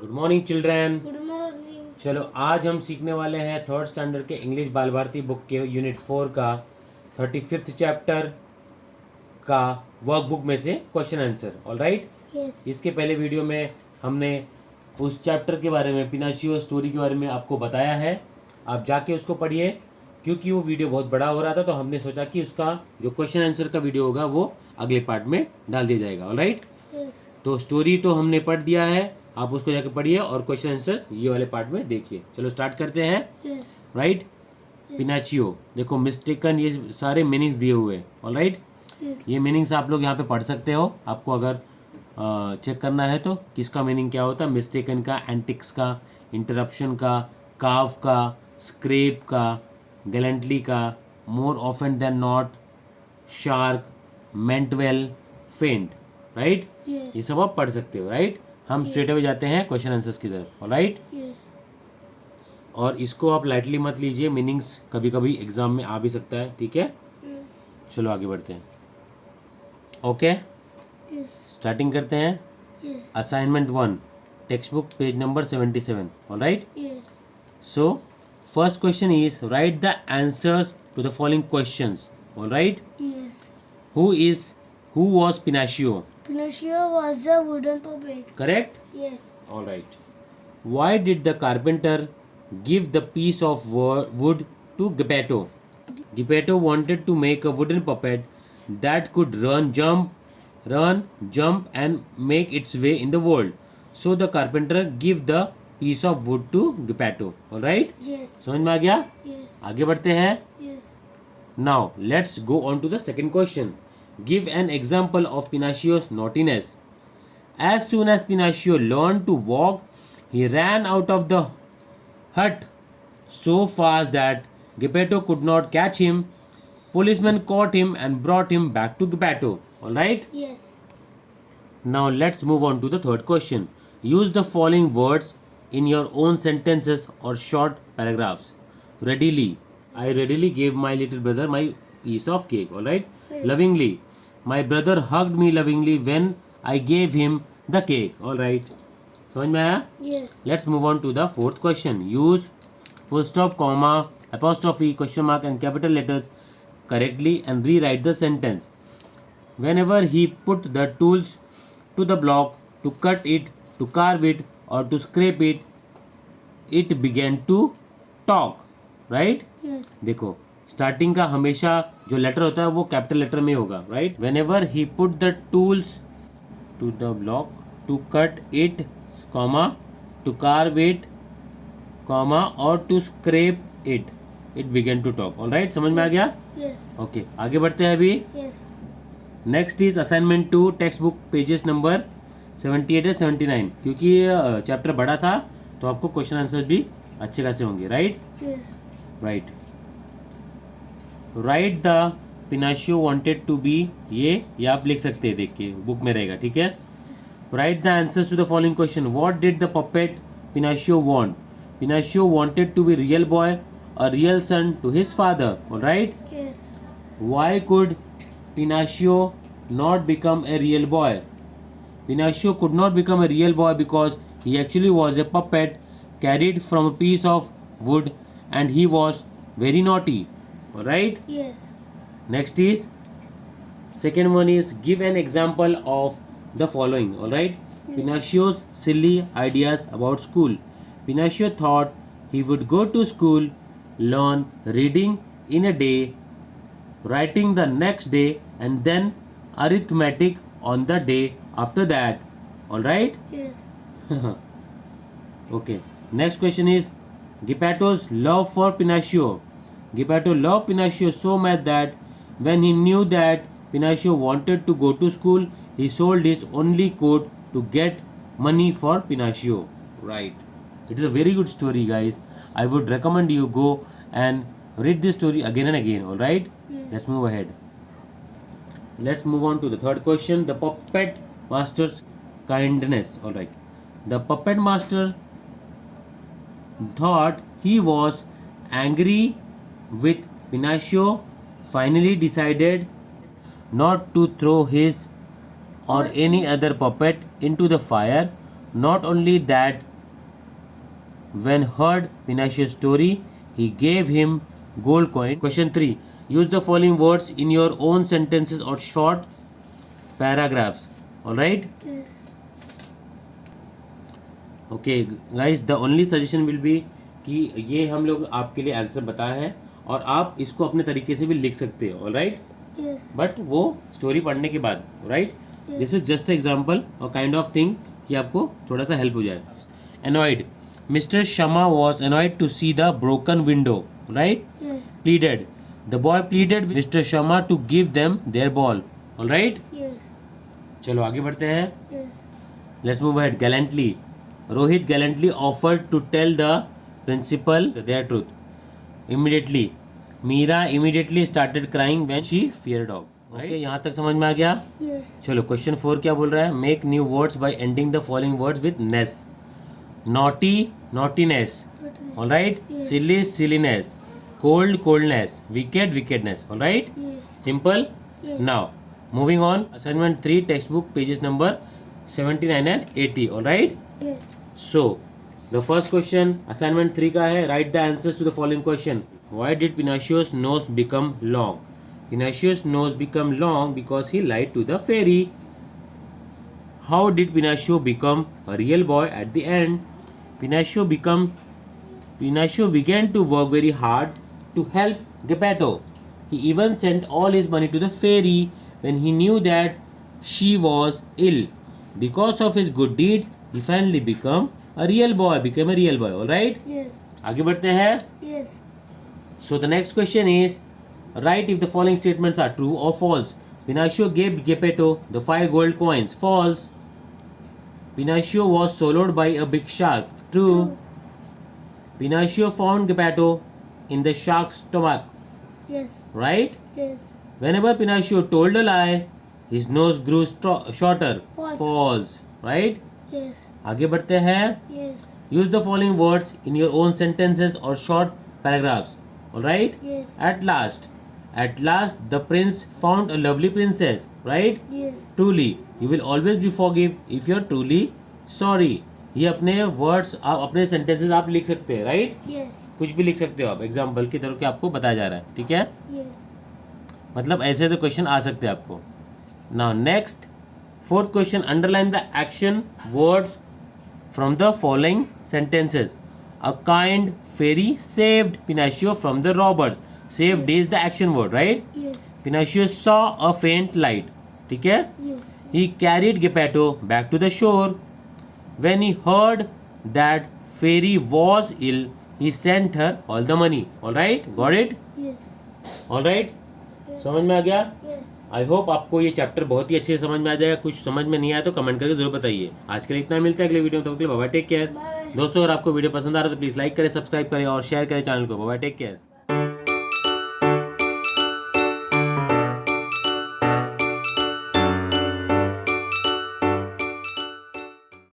Good morning children. Good morning. चलो आज हम सीखने वाले हैं थर्ड स्टैंडर्ड के इंग्लिश बाल भारती बुक के यूनिट 4 का 35th चैप्टर का वर्कबुक में से क्वेश्चन आंसर। All right. इसके पहले वीडियो में हमने उस चैप्टर के बारे में, पिनाशियो स्टोरी के बारे में आपको बताया है। आप जाके उसको पढ़िए, क्योंकि वो वीडियो बहुत बड़ा हो रहा था, तो हमने सोचा कि उसका जो क्वेश्चन आंसर का वीडियो होगा वो अगले पार्ट में डाल दिया जाएगा। All right. तो स्टोरी तो हमने पढ़ दिया है, आप उसको जाके पढ़िए और क्वेश्चन आंसर ये वाले पार्ट में देखिए। चलो स्टार्ट करते हैं। राइट। पिनाचियो, देखो मिस्टेकन, ये सारे मीनिंग्स दिए हुए हैं। All right. ये मीनिंग्स आप लोग यहाँ पे पढ़ सकते हो। आपको अगर चेक करना है तो किसका मीनिंग क्या होता है, मिस्टेकन का, एंटिक्स का, इंटरप्शन का, काव का, स्क्रेप का, गैलेंटली का, more often than not, shark, meant well, faint. Right. ये सब आप पढ़ सकते हो। राइट। हम स्ट्रेट अवे जाते हैं क्वेश्चन आंसर्स की तरफ। राइट। और इसको आप लाइटली मत लीजिए, मीनिंग्स कभी कभी एग्जाम में आ भी सकता है। ठीक है। चलो आगे बढ़ते हैं। ओके, स्टार्टिंग करते हैं। Assignment 1, textbook, page number 77। All right. So first question is write the answers to the following questions. All right. Who was Pinocchio? Pinocchio was a wooden puppet. Correct? Yes. All right. Why did the carpenter give the piece of wood to Geppetto? Geppetto wanted to make a wooden puppet that could run, jump and make its way in the world. So the carpenter gave the piece of wood to Geppetto. All right? Yes. समझ में आ गया? Yes. आगे बढ़ते हैं। Yes. Now let's go on to the second question. Give an example of Pinoccio's naughtiness. As soon as Pinocchio learned to walk, he ran out of the hut so fast that Geppetto could not catch him. Policemen caught him and brought him back to Geppetto. Alright? Yes. Now let's move on to the third question. Use the following words in your own sentences or short paragraphs. Readily. I readily gave my little brother my piece of cake. Alright? Lovingly. My brother hugged me lovingly when I gave him the cake. All right. समझ में आया? Yes. Let's move on to the fourth question. Use full stop, comma, apostrophe, question mark and capital letters correctly and rewrite the sentence. Whenever he put the tools to the block to cut it, to carve it or to scrape it, it began to talk. Right? Yes. देखो starting का हमेशा जो letter होता है वो capital letter में होगा। Right. Whenever he put the tools to the block to cut it, comma, to carve it, comma, और to scrape it, it began to talk. All right. समझ में आ गया? Yes. ओके, आगे बढ़ते हैं अभी। Yes. Next is assignment 2, text book, pages number 78 या 79। क्योंकि चैप्टर बड़ा था तो आपको क्वेश्चन आंसर भी अच्छे खासे होंगे। Right. Yes. Right. Right the Pinocchio wanted to be, ये आप लिख सकते हैं, देख के बुक में रहेगा। ठीक है। Right the answers to the following question. What did the puppet Pinocchio want? Pinocchio wanted to be real boy, a real son to his father. Alright. Yes. Why could Pinocchio not become a real boy? Pinocchio could not become a real boy because he actually was a puppet carried from a piece of wood and he was very naughty. Alright. Yes. Next is second one is give an example of the following. Alright. Pinoccio's silly ideas about school. Pinocchio thought he would go to school, learn reading in a day, writing the next day, and then arithmetic on the day after that. Alright. Yes. Okay. Next question is Geppetto's love for Pinocchio. Geppetto loved Pinocchio so much that when he knew that Pinocchio wanted to go to school, he sold his only coat to get money for Pinocchio. Right. It is a very good story, guys. I would recommend you go and read this story again and again. All right. Yes. Let's move ahead. Let's move on to the third question. The puppet master's kindness. All right. The puppet master thought he was angry with Pinocchio, finally decided not to throw his or any other puppet into the fire. Not only that, when heard Pinaccio's story, he gave him gold coin. Question 3. Use the following words in your own sentences or short paragraphs. All right? Yes. Okay, guys, the only suggestion will be कि ये हम लोग आपके लिए answer बताए हैं और आप इसको अपने तरीके से भी लिख सकते हो. All right? Yes. बट वो स्टोरी पढ़ने के बाद. Right? This is just example और काइंड ऑफ थिंग कि आपको थोड़ा सा हेल्प हो जाए. Annoyed. Mr. Sharma was annoyed to see the broken window. Right? Yes. Pleaded. The boy pleaded with Mr. Sharma to give them their ball. All right? Yes. चलो आगे बढ़ते हैं. Yes. Let's move ahead. Gallantly. Rohit gallantly offered to tell the principal their truth. Immediately. Meera immediately started crying when she feared of. Okay, यहाँ तक समझ में आ गया. Yes. चलो क्वेश्चन 4 क्या बोल रहा है. Make new words by ending the following words with ness. Naughty, naughtiness. All right. Yes. Silly, silliness. Cold, coldness. Wicked, wickedness. All right. Yes. Simple. Yes. Now moving on. Assignment 3 textbook pages number 79 and 80. All right. Yes. So the first question assignment 3 का है. Write the answers to the following question. Why did Pinaccio's nose become long? Pinaccio's nose become long because he lied to the fairy. How did Pinaccio become a real boy at the end? Pinaccio began to work very hard to help Geppetto. He even sent all his money to the fairy when he knew that she was ill. Because of his good deeds, he finally became a real boy. All right? Yes. आगे बढ़ते हैं. Yes. So the next question is, write if the following statements are true or false. Pinaccio gave Geppetto the 5 gold coins. False. Pinaccio was swallowed by a big shark. True. Pinaccio found Geppetto in the shark's stomach. Yes. Right? Yes. Whenever Pinaccio told a lie, his nose grew shorter. False. False. Right? Yes. आगे बढ़ते हैं. Yes. Use the following words in your own sentences or short paragraphs. All right? Yes. At last, the prince found a lovely princess. Right? Yes. Truly, you will always be forgive if you are truly sorry. ये अपने words आप अपने sentences आप लिख सकते हैं. Right? Yes. कुछ भी लिख सकते हो आप. एग्जाम्पल की तरह के आपको बताया जा रहा है. ठीक है? Yes. मतलब ऐसे ऐसे क्वेश्चन आ सकते हैं आपको. Now next 4th question. Underline the action words from the following sentences. A kind fairy saved Pinocchio from the robbers. Saved is the action word, right? Yes. Pinocchio saw a faint light. ठीक है? Yes. He carried Geppetto back to the shore. When he heard that fairy was ill, he sent her all the money. All right? Got it? Yes. All right? Yes. समझ में आ गया? Yes. I hope आपको ये chapter बहुत ही अच्छे से समझ में आ जाएगा. कुछ समझ में नहीं आया तो कमेंट करके जरूर बताइए. आज के लिए इतना. मिलता है अगले वीडियो में. तब तक के लिए bye bye. Take care. Bye. दोस्तों अगर आपको वीडियो पसंद आ रहा है तो प्लीज़ लाइक करें, सब्सक्राइब करें और शेयर करें चैनल को. Bye bye. Take care.